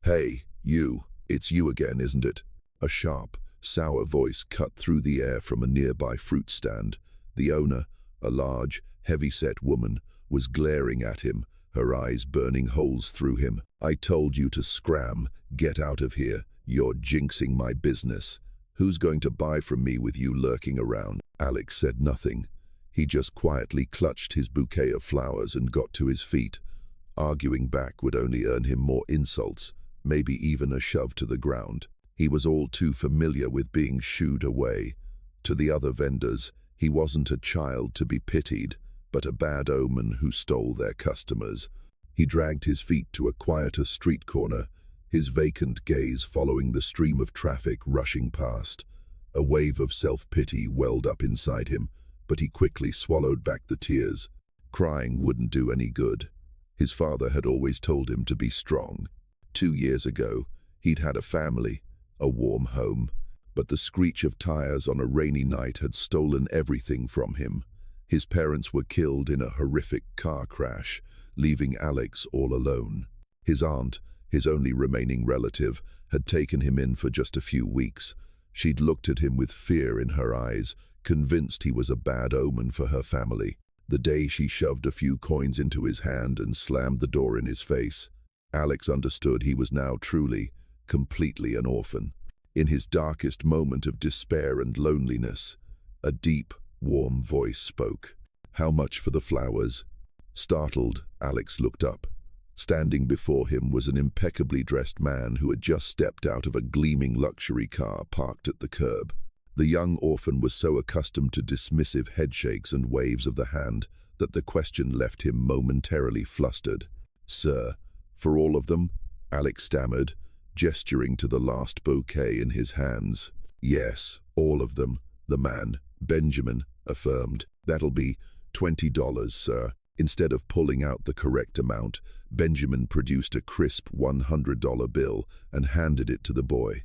"Hey, you, it's you again, isn't it?" A sharp, sour voice cut through the air from a nearby fruit stand. The owner, a large, heavy-set woman, was glaring at him, her eyes burning holes through him. "I told you to scram. Get out of here. You're jinxing my business. Who's going to buy from me with you lurking around?" Alex said nothing. He just quietly clutched his bouquet of flowers and got to his feet. Arguing back would only earn him more insults, maybe even a shove to the ground. He was all too familiar with being shooed away. To the other vendors, he wasn't a child to be pitied, but a bad omen who stole their customers. He dragged his feet to a quieter street corner, his vacant gaze following the stream of traffic rushing past. A wave of self-pity welled up inside him, but he quickly swallowed back the tears. Crying wouldn't do any good. His father had always told him to be strong. 2 years ago, he'd had a family, a warm home, but the screech of tires on a rainy night had stolen everything from him. His parents were killed in a horrific car crash, leaving Alex all alone. His aunt, his only remaining relative, had taken him in for just a few weeks. She'd looked at him with fear in her eyes, convinced he was a bad omen for her family. The day she shoved a few coins into his hand and slammed the door in his face, Alex understood he was now truly, completely an orphan. In his darkest moment of despair and loneliness, a deep, warm voice spoke. "How much for the flowers?" Startled, Alex looked up. Standing before him was an impeccably dressed man who had just stepped out of a gleaming luxury car parked at the curb. The young orphan was so accustomed to dismissive headshakes and waves of the hand that the question left him momentarily flustered. "Sir, for all of them?" Alex stammered, gesturing to the last bouquet in his hands. "Yes, all of them," the man, Benjamin, affirmed. "That'll be $20, sir." Instead of pulling out the correct amount, Benjamin produced a crisp $100 bill and handed it to the boy.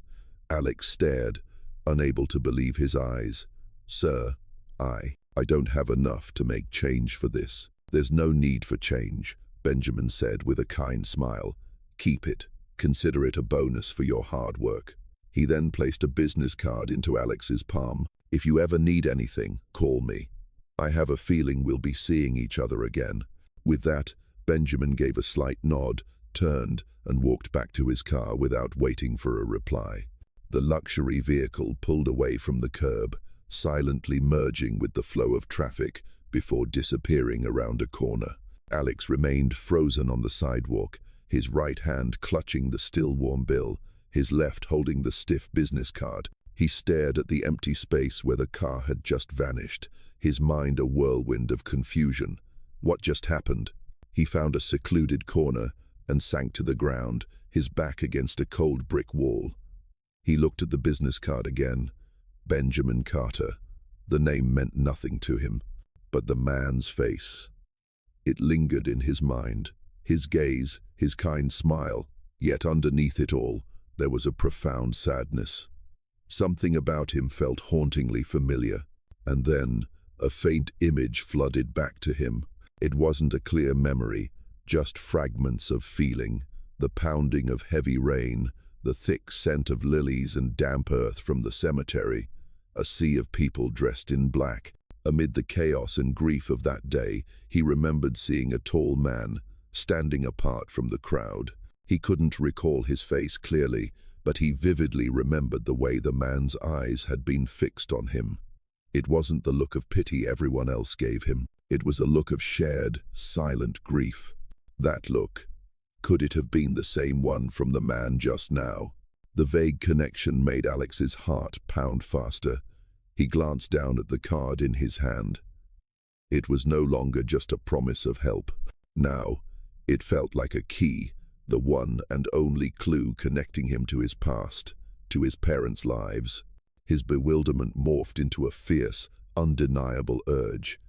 Alex stared, unable to believe his eyes. "Sir, I don't have enough to make change for this." "There's no need for change," Benjamin said with a kind smile. "Keep it. Consider it a bonus for your hard work." He then placed a business card into Alex's palm. "If you ever need anything, call me. I have a feeling we'll be seeing each other again." With that, Benjamin gave a slight nod, turned, and walked back to his car without waiting for a reply. The luxury vehicle pulled away from the curb, silently merging with the flow of traffic before disappearing around a corner. Alex remained frozen on the sidewalk, his right hand clutching the still warm bill, his left holding the stiff business card. He stared at the empty space where the car had just vanished, his mind a whirlwind of confusion. What just happened? He found a secluded corner and sank to the ground, his back against a cold brick wall. He looked at the business card again. Benjamin Carter. The name meant nothing to him, but the man's face. It lingered in his mind, his gaze, his kind smile, yet underneath it all, there was a profound sadness. Something about him felt hauntingly familiar, and then a faint image flooded back to him. It wasn't a clear memory, just fragments of feeling, the pounding of heavy rain, the thick scent of lilies and damp earth from the cemetery, a sea of people dressed in black. Amid the chaos and grief of that day, he remembered seeing a tall man, standing apart from the crowd. He couldn't recall his face clearly, but he vividly remembered the way the man's eyes had been fixed on him. It wasn't the look of pity everyone else gave him. It was a look of shared, silent grief. That look, could it have been the same one from the man just now? The vague connection made Alex's heart pound faster. He glanced down at the card in his hand. It was no longer just a promise of help. Now, it felt like a key, the one and only clue connecting him to his past, to his parents' lives. His bewilderment morphed into a fierce, undeniable urge.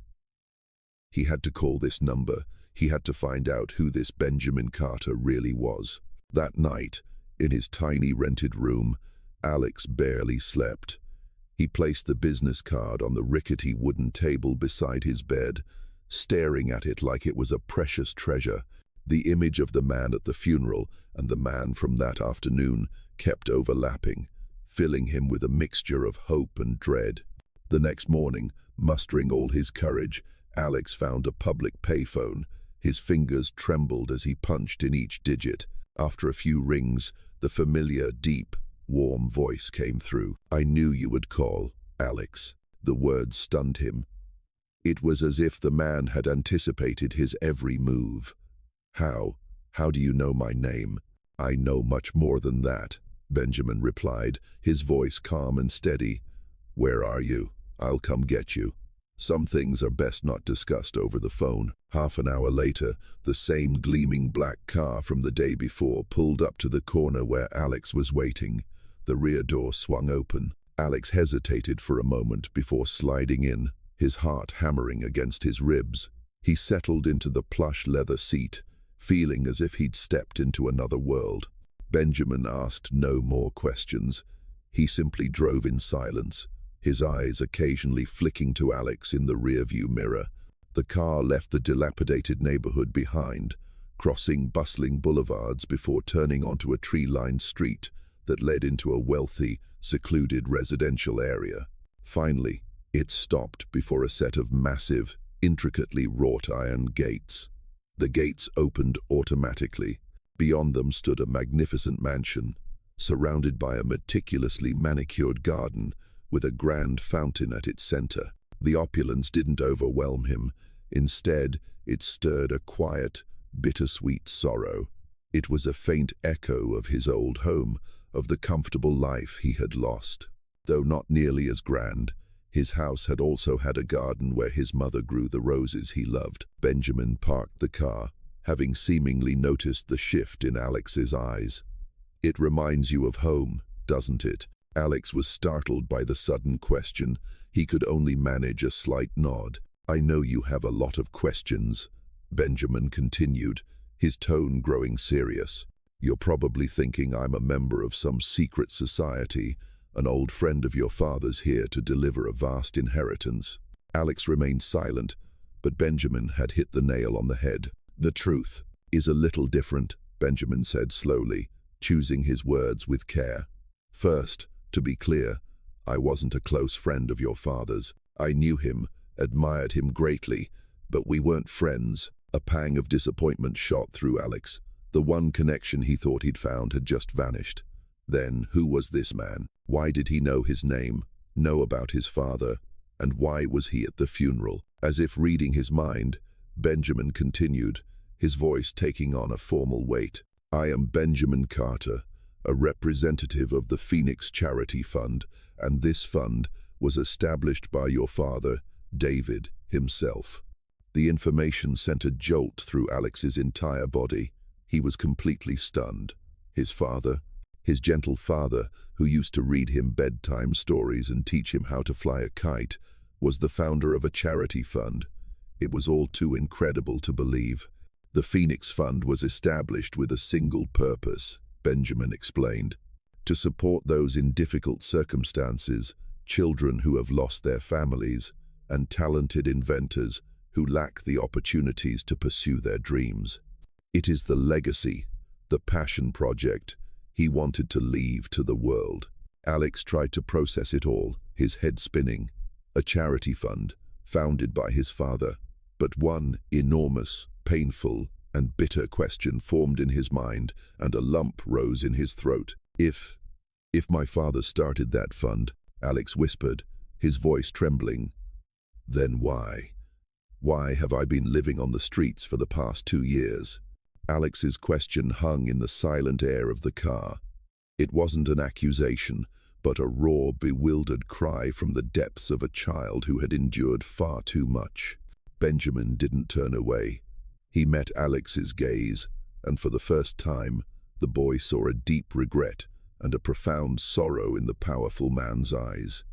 He had to call this number. He had to find out who this Benjamin Carter really was. That night, in his tiny rented room, Alex barely slept. He placed the business card on the rickety wooden table beside his bed, staring at it like it was a precious treasure. The image of the man at the funeral and the man from that afternoon kept overlapping, filling him with a mixture of hope and dread. The next morning, mustering all his courage, Alex found a public payphone. His fingers trembled as he punched in each digit. After a few rings, the familiar, deep, warm voice came through. "I knew you would call, Alex." The words stunned him. It was as if the man had anticipated his every move. "How? How do you know my name?" "I know much more than that," Benjamin replied, his voice calm and steady. "Where are you? I'll come get you." Some things are best not discussed over the phone. Half an hour later, the same gleaming black car from the day before pulled up to the corner where Alex was waiting. The rear door swung open. Alex hesitated for a moment before sliding in, his heart hammering against his ribs. He settled into the plush leather seat, feeling as if he'd stepped into another world. Benjamin asked no more questions. He simply drove in silence, his eyes occasionally flicking to Alex in the rearview mirror. The car left the dilapidated neighborhood behind, crossing bustling boulevards before turning onto a tree-lined street that led into a wealthy, secluded residential area. Finally, it stopped before a set of massive, intricately wrought iron gates. The gates opened automatically. Beyond them stood a magnificent mansion, surrounded by a meticulously manicured garden with a grand fountain at its center. The opulence didn't overwhelm him. Instead, it stirred a quiet, bittersweet sorrow. It was a faint echo of his old home, of the comfortable life he had lost. Though not nearly as grand, his house had also had a garden where his mother grew the roses he loved. Benjamin parked the car, having seemingly noticed the shift in Alex's eyes. "It reminds you of home, doesn't it?" Alex was startled by the sudden question. He could only manage a slight nod. "I know you have a lot of questions," Benjamin continued, his tone growing serious. "You're probably thinking I'm a member of some secret society, an old friend of your father's here to deliver a vast inheritance." Alex remained silent, but Benjamin had hit the nail on the head. "The truth is a little different," Benjamin said slowly, choosing his words with care. "First, to be clear, I wasn't a close friend of your father's. I knew him, admired him greatly, but we weren't friends." A pang of disappointment shot through Alex. The one connection he thought he'd found had just vanished. Then, who was this man? Why did he know his name, know about his father, and why was he at the funeral? As if reading his mind, Benjamin continued, his voice taking on a formal weight. "I am Benjamin Carter, a representative of the Phoenix Charity Fund, and this fund was established by your father, David, himself." The information sent a jolt through Alex's entire body. He was completely stunned. His father, his gentle father, who used to read him bedtime stories and teach him how to fly a kite, was the founder of a charity fund. It was all too incredible to believe. "The Phoenix Fund was established with a single purpose," Benjamin explained, "to support those in difficult circumstances, children who have lost their families, and talented inventors who lack the opportunities to pursue their dreams. It is the legacy, the passion project he wanted to leave to the world." Alex tried to process it all, his head spinning. A charity fund, founded by his father. But one enormous, painful, and bitter question formed in his mind, and a lump rose in his throat. If my father started that fund," Alex whispered, his voice trembling, "then why? Why have I been living on the streets for the past 2 years?" Alex's question hung in the silent air of the car. It wasn't an accusation, but a raw, bewildered cry from the depths of a child who had endured far too much. Benjamin didn't turn away. He met Alex's gaze, and for the first time, the boy saw a deep regret and a profound sorrow in the powerful man's eyes.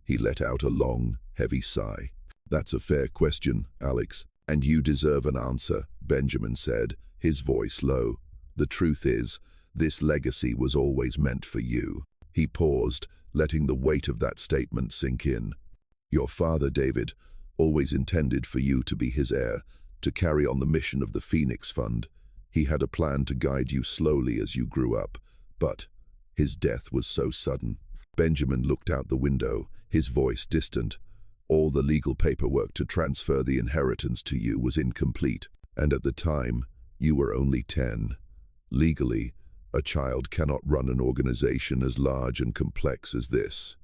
He let out a long, heavy sigh. "That's a fair question, Alex, and you deserve an answer," Benjamin said, his voice low. "The truth is, this legacy was always meant for you." He paused, letting the weight of that statement sink in. "Your father, David, always intended for you to be his heir, to carry on the mission of the Phoenix Fund. He had a plan to guide you slowly as you grew up, but his death was so sudden. Benjamin looked out the window, his voice distant. All the legal paperwork to transfer the inheritance to you was incomplete, and at the time, you were only 10. Legally, a child cannot run an organization as large and complex as this.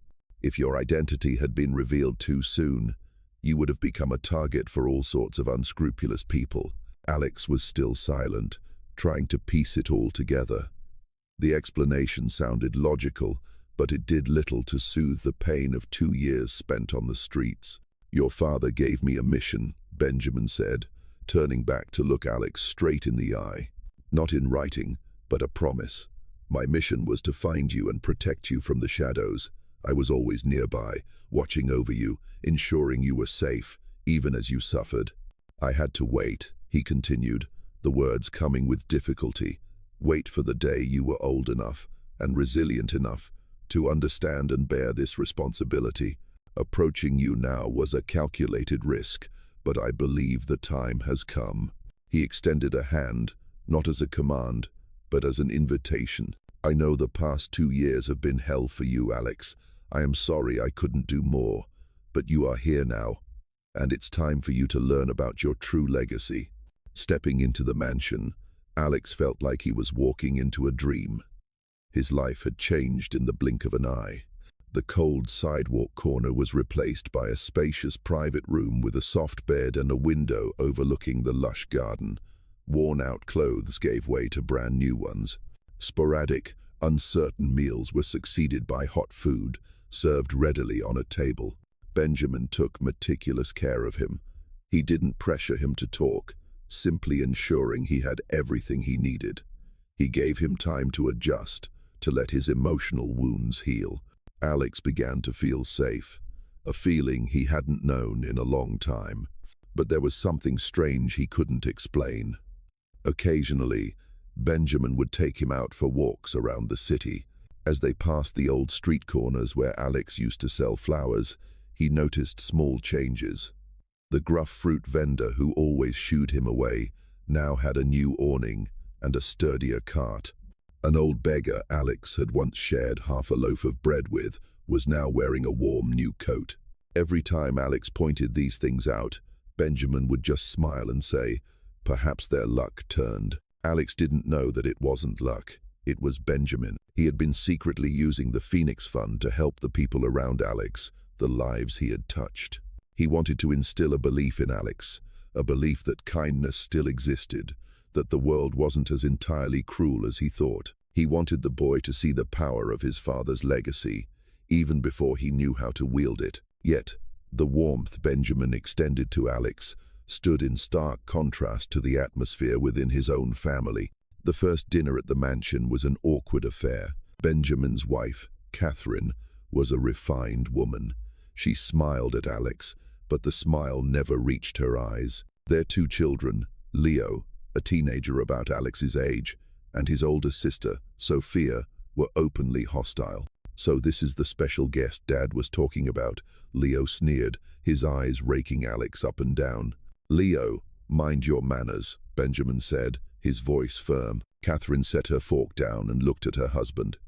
If your identity had been revealed too soon, you would have become a target for all sorts of unscrupulous people. Alex was still silent, trying to piece it all together. The explanation sounded logical, but it did little to soothe the pain of 2 years spent on the streets. "Your father gave me a mission," Benjamin said, turning back to look Alex straight in the eye. "Not in writing, but a promise. My mission was to find you and protect you from the shadows. I was always nearby, watching over you, ensuring you were safe, even as you suffered. I had to wait," he continued, the words coming with difficulty. "Wait for the day you were old enough and resilient enough to understand and bear this responsibility. Approaching you now was a calculated risk, but I believe the time has come." He extended a hand, not as a command, but as an invitation. "I know the past 2 years have been hell for you, Alex. I am sorry I couldn't do more, but you are here now, and it's time for you to learn about your true legacy." Stepping into the mansion, Alex felt like he was walking into a dream. His life had changed in the blink of an eye. The cold sidewalk corner was replaced by a spacious private room with a soft bed and a window overlooking the lush garden. Worn-out clothes gave way to brand new ones. Sporadic, uncertain meals were succeeded by hot food, served readily on a table. Benjamin took meticulous care of him. He didn't pressure him to talk, simply ensuring he had everything he needed. He gave him time to adjust, to let his emotional wounds heal. Alex began to feel safe, a feeling he hadn't known in a long time. But there was something strange he couldn't explain. Occasionally, Benjamin would take him out for walks around the city. As they passed the old street corners where Alex used to sell flowers, he noticed small changes. The gruff fruit vendor who always shooed him away now had a new awning and a sturdier cart. An old beggar Alex had once shared half a loaf of bread with was now wearing a warm new coat. Every time Alex pointed these things out, Benjamin would just smile and say, "Perhaps their luck turned." Alex didn't know that it wasn't luck. It was Benjamin. He had been secretly using the Phoenix Fund to help the people around Alex, the lives he had touched. He wanted to instill a belief in Alex, a belief that kindness still existed, that the world wasn't as entirely cruel as he thought. He wanted the boy to see the power of his father's legacy, even before he knew how to wield it. Yet, the warmth Benjamin extended to Alex stood in stark contrast to the atmosphere within his own family. The first dinner at the mansion was an awkward affair. Benjamin's wife, Catherine, was a refined woman. She smiled at Alex, but the smile never reached her eyes. Their 2 children, Leo, a teenager about Alex's age, and his older sister, Sophia, were openly hostile. "So this is the special guest Dad was talking about," Leo sneered, his eyes raking Alex up and down. "Leo, mind your manners," Benjamin said, his voice firm. Catherine set her fork down and looked at her husband.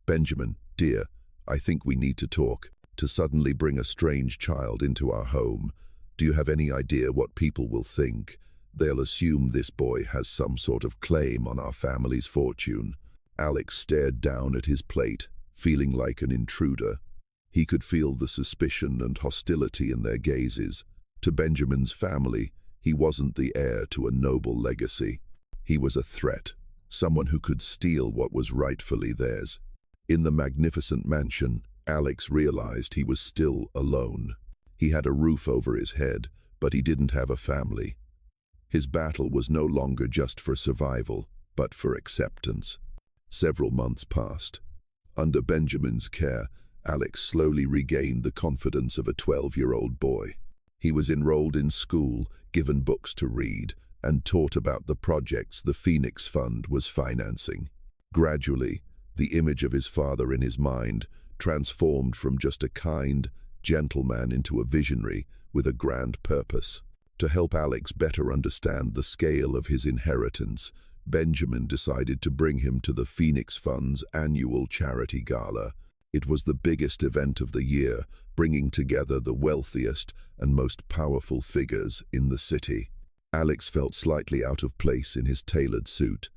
"Benjamin, dear, I think we need to talk. To suddenly bring a strange child into our home, do you have any idea what people will think? They'll assume this boy has some sort of claim on our family's fortune." Alex stared down at his plate, feeling like an intruder. He could feel the suspicion and hostility in their gazes. To Benjamin's family, he wasn't the heir to a noble legacy. He was a threat, someone who could steal what was rightfully theirs. In the magnificent mansion, Alex realized he was still alone. He had a roof over his head, but he didn't have a family. His battle was no longer just for survival, but for acceptance. Several months passed. Under Benjamin's care, Alex slowly regained the confidence of a 12-year-old boy. He was enrolled in school, given books to read, and taught about the projects the Phoenix Fund was financing. Gradually, the image of his father in his mind transformed from just a kind, gentle man into a visionary with a grand purpose. To help Alex better understand the scale of his inheritance, Benjamin decided to bring him to the Phoenix Fund's annual charity gala. It was the biggest event of the year, bringing together the wealthiest and most powerful figures in the city. Alex felt slightly out of place in his tailored suit.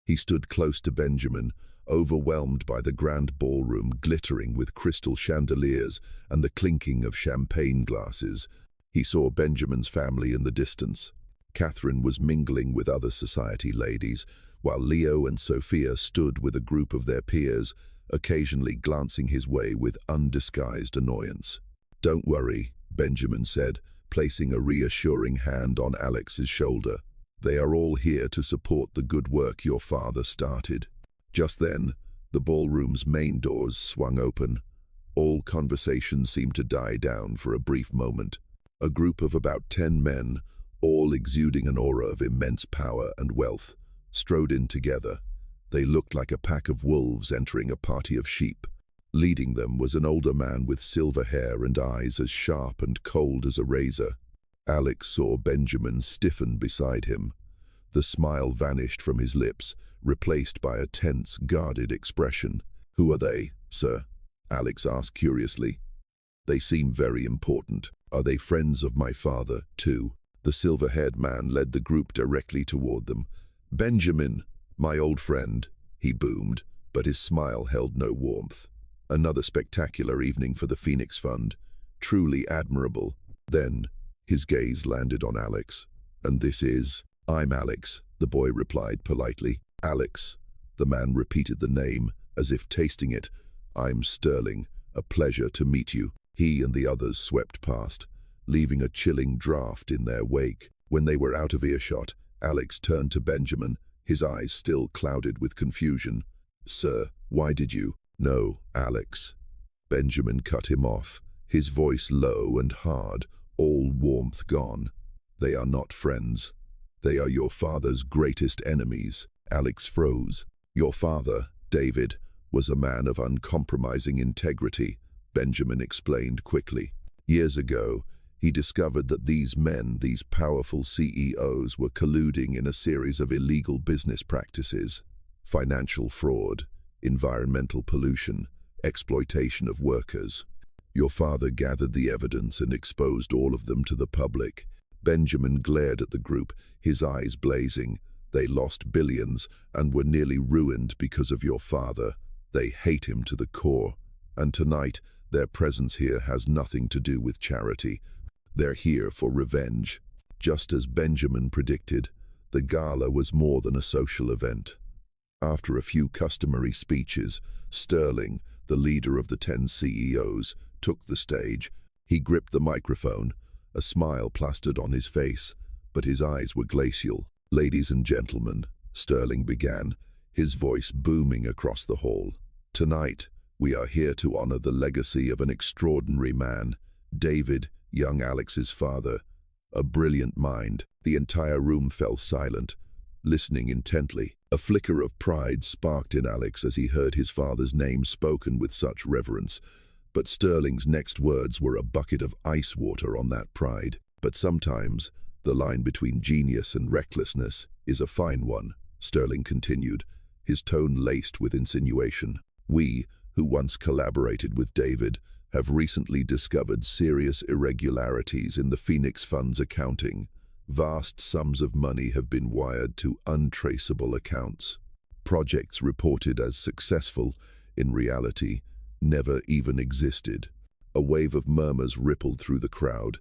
He stood close to Benjamin, overwhelmed by the grand ballroom glittering with crystal chandeliers and the clinking of champagne glasses. He saw Benjamin's family in the distance. Catherine was mingling with other society ladies, while Leo and Sophia stood with a group of their peers, occasionally glancing his way with undisguised annoyance. "Don't worry," Benjamin said, placing a reassuring hand on Alex's shoulder. "They are all here to support the good work your father started." Just then, the ballroom's main doors swung open. All conversation seemed to die down for a brief moment. A group of about 10 men, all exuding an aura of immense power and wealth, strode in together. They looked like a pack of wolves entering a party of sheep. Leading them was an older man with silver hair and eyes as sharp and cold as a razor. Alex saw Benjamin stiffen beside him. The smile vanished from his lips, replaced by a tense, guarded expression. "Who are they, sir?" Alex asked curiously. "They seem very important. Are they friends of my father, too?" The silver-haired man led the group directly toward them. "Benjamin, my old friend," he boomed, but his smile held no warmth. "Another spectacular evening for the Phoenix Fund. Truly admirable." Then, his gaze landed on Alex. "And this is—" "I'm Alex," the boy replied politely. "Alex." The man repeated the name, as if tasting it. "I'm Sterling. A pleasure to meet you." He and the others swept past, leaving a chilling draft in their wake. When they were out of earshot, Alex turned to Benjamin, his eyes still clouded with confusion. "Sir, why did you—" "No, Alex." Benjamin cut him off, his voice low and hard, all warmth gone. "They are not friends. They are your father's greatest enemies." Alex froze. "Your father, David, was a man of uncompromising integrity," Benjamin explained quickly. "Years ago, he discovered that these men, these powerful CEOs, were colluding in a series of illegal business practices: financial fraud, environmental pollution, exploitation of workers. Your father gathered the evidence and exposed all of them to the public." Benjamin glared at the group, his eyes blazing. "They lost billions and were nearly ruined because of your father. They hate him to the core. And tonight, their presence here has nothing to do with charity. They're here for revenge." Just as Benjamin predicted, the gala was more than a social event. After a few customary speeches, Sterling, the leader of the 10 CEOs, took the stage. He gripped the microphone, a smile plastered on his face, but his eyes were glacial. "Ladies and gentlemen," Sterling began, his voice booming across the hall. "Tonight, we are here to honor the legacy of an extraordinary man, David, young Alex's father, a brilliant mind." The entire room fell silent, listening intently. A flicker of pride sparked in Alex as he heard his father's name spoken with such reverence, but Sterling's next words were a bucket of ice water on that pride. "But sometimes, the line between genius and recklessness is a fine one," Sterling continued, his tone laced with insinuation. "We, who once collaborated with David, have recently discovered serious irregularities in the Phoenix Fund's accounting. Vast sums of money have been wired to untraceable accounts. Projects reported as successful, in reality, never even existed." A wave of murmurs rippled through the crowd.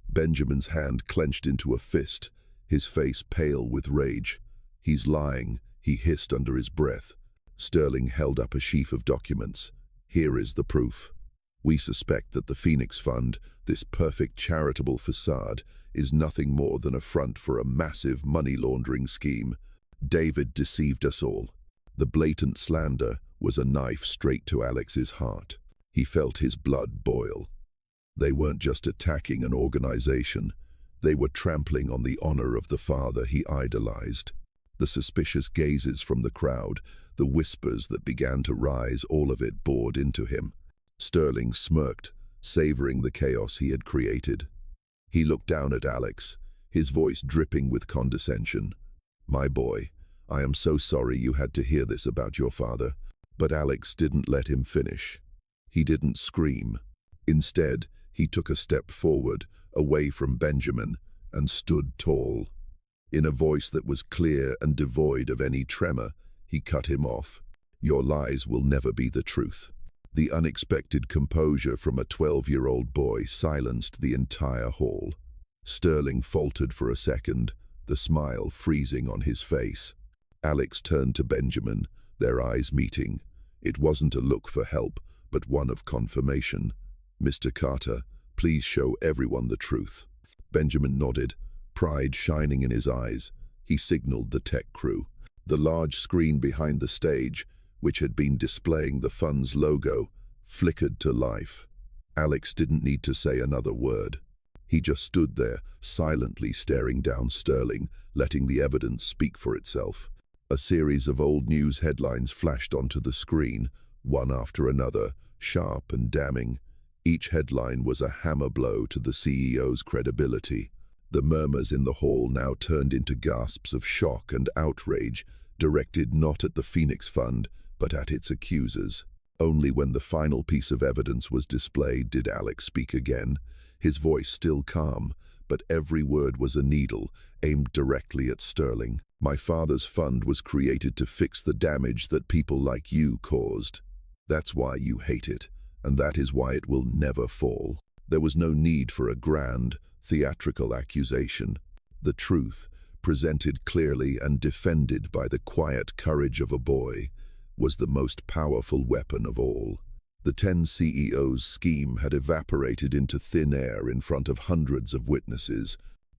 Benjamin's hand clenched into a fist, his face pale with rage. "He's lying," he hissed under his breath. Sterling held up a sheaf of documents. "Here is the proof. We suspect that the Phoenix Fund, this perfect charitable facade, is nothing more than a front for a massive money laundering scheme. David deceived us all." The blatant slander was a knife straight to Alex's heart. He felt his blood boil. They weren't just attacking an organization. They were trampling on the honor of the father he idolized. The suspicious gazes from the crowd, the whispers that began to rise, all of it bored into him. Sterling smirked, savoring the chaos he had created. He looked down at Alex, his voice dripping with condescension. "My boy, I am so sorry you had to hear this about your father. But Alex didn't let him finish. He didn't scream. Instead, he took a step forward, away from Benjamin, and stood tall. In a voice that was clear and devoid of any tremor, he cut him off. Your lies will never be the truth. The unexpected composure from a 12-year-old boy silenced the entire hall. Sterling faltered for a second, the smile freezing on his face. Alex turned to Benjamin, their eyes meeting. It wasn't a look for help, but one of confirmation. Mr. Carter, please show everyone the truth. Benjamin nodded, pride shining in his eyes. He signaled the tech crew. The large screen behind the stage, which had been displaying the fund's logo, flickered to life. Alex didn't need to say another word. He just stood there, silently staring down Sterling, letting the evidence speak for itself. A series of old news headlines flashed onto the screen, one after another, sharp and damning. Each headline was a hammer blow to the CEO's credibility. The murmurs in the hall now turned into gasps of shock and outrage, directed not at the Phoenix Fund, but at its accusers. Only when the final piece of evidence was displayed did Alex speak again, his voice still calm, but every word was a needle, aimed directly at Sterling. My father's fund was created to fix the damage that people like you caused. That's why you hate it, and that is why it will never fall. There was no need for a grand, theatrical accusation. The truth, presented clearly and defended by the quiet courage of a boy, was the most powerful weapon of all. The 10 CEOs' scheme had evaporated into thin air in front of hundreds of witnesses.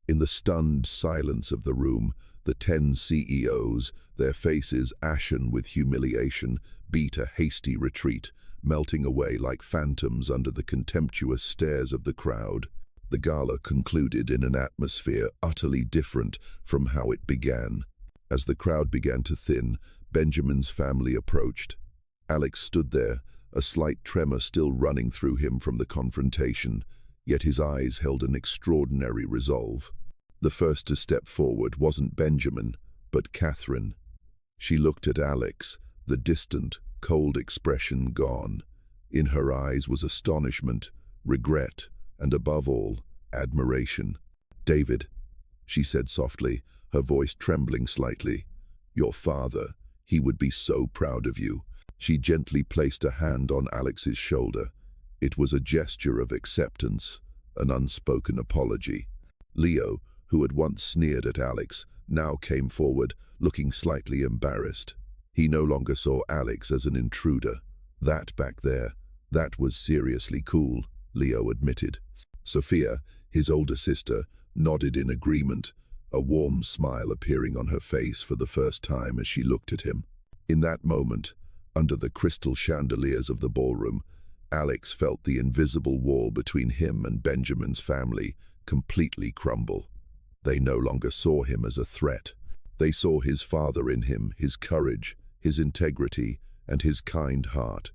In the stunned silence of the room, the 10 CEOs, their faces ashen with humiliation, beat a hasty retreat, melting away like phantoms under the contemptuous stares of the crowd. The gala concluded in an atmosphere utterly different from how it began. As the crowd began to thin, Benjamin's family approached. Alex stood there, a slight tremor still running through him from the confrontation, yet his eyes held an extraordinary resolve. The first to step forward wasn't Benjamin, but Catherine. She looked at Alex, the distant, cold expression gone. In her eyes was astonishment, regret, and above all, admiration. "David," she said softly, her voice trembling slightly, "your father, he would be so proud of you." She gently placed a hand on Alex's shoulder. It was a gesture of acceptance, an unspoken apology. Leo, who had once sneered at Alex, now came forward, looking slightly embarrassed. He no longer saw Alex as an intruder. That back there, that was seriously cool, Leo admitted. Sophia, his older sister, nodded in agreement, a warm smile appearing on her face for the first time as she looked at him. In that moment, under the crystal chandeliers of the ballroom, Alex felt the invisible wall between him and Benjamin's family completely crumble. They no longer saw him as a threat. They saw his father in him, his courage, his integrity, and his kind heart.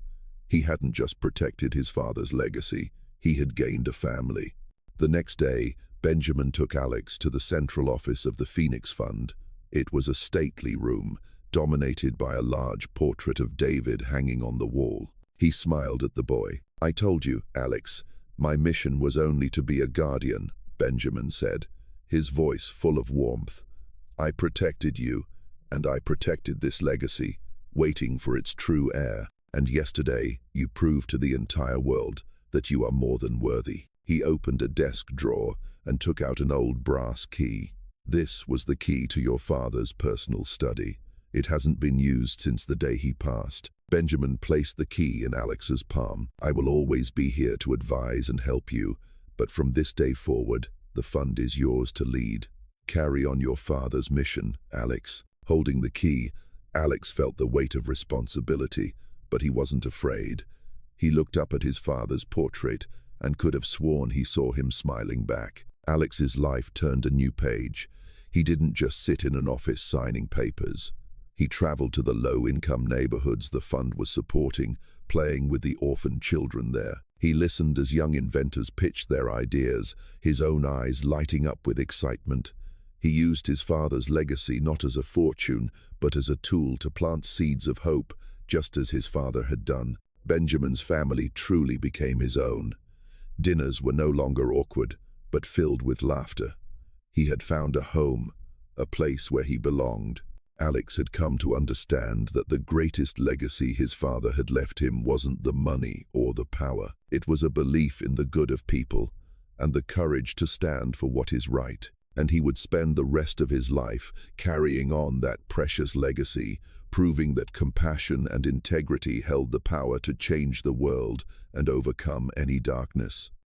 He hadn't just protected his father's legacy, he had gained a family. The next day, Benjamin took Alex to the central office of the Phoenix Fund. It was a stately room, dominated by a large portrait of David hanging on the wall. He smiled at the boy. "I told you, Alex, my mission was only to be a guardian," Benjamin said, his voice full of warmth. "I protected you, and I protected this legacy, waiting for its true heir. And yesterday, you proved to the entire world that you are more than worthy." He opened a desk drawer and took out an old brass key. "This was the key to your father's personal study. It hasn't been used since the day he passed." Benjamin placed the key in Alex's palm. "I will always be here to advise and help you, but from this day forward, the fund is yours to lead. Carry on your father's mission, Alex." Holding the key, Alex felt the weight of responsibility, but he wasn't afraid. He looked up at his father's portrait and could have sworn he saw him smiling back. Alex's life turned a new page. He didn't just sit in an office signing papers. He traveled to the low-income neighborhoods the fund was supporting, playing with the orphan children there. He listened as young inventors pitched their ideas, his own eyes lighting up with excitement. He used his father's legacy not as a fortune, but as a tool to plant seeds of hope, just as his father had done. Benjamin's family truly became his own. Dinners were no longer awkward, but filled with laughter. He had found a home, a place where he belonged. Alex had come to understand that the greatest legacy his father had left him wasn't the money or the power. It was a belief in the good of people and the courage to stand for what is right. And he would spend the rest of his life carrying on that precious legacy, proving that compassion and integrity held the power to change the world and overcome any darkness.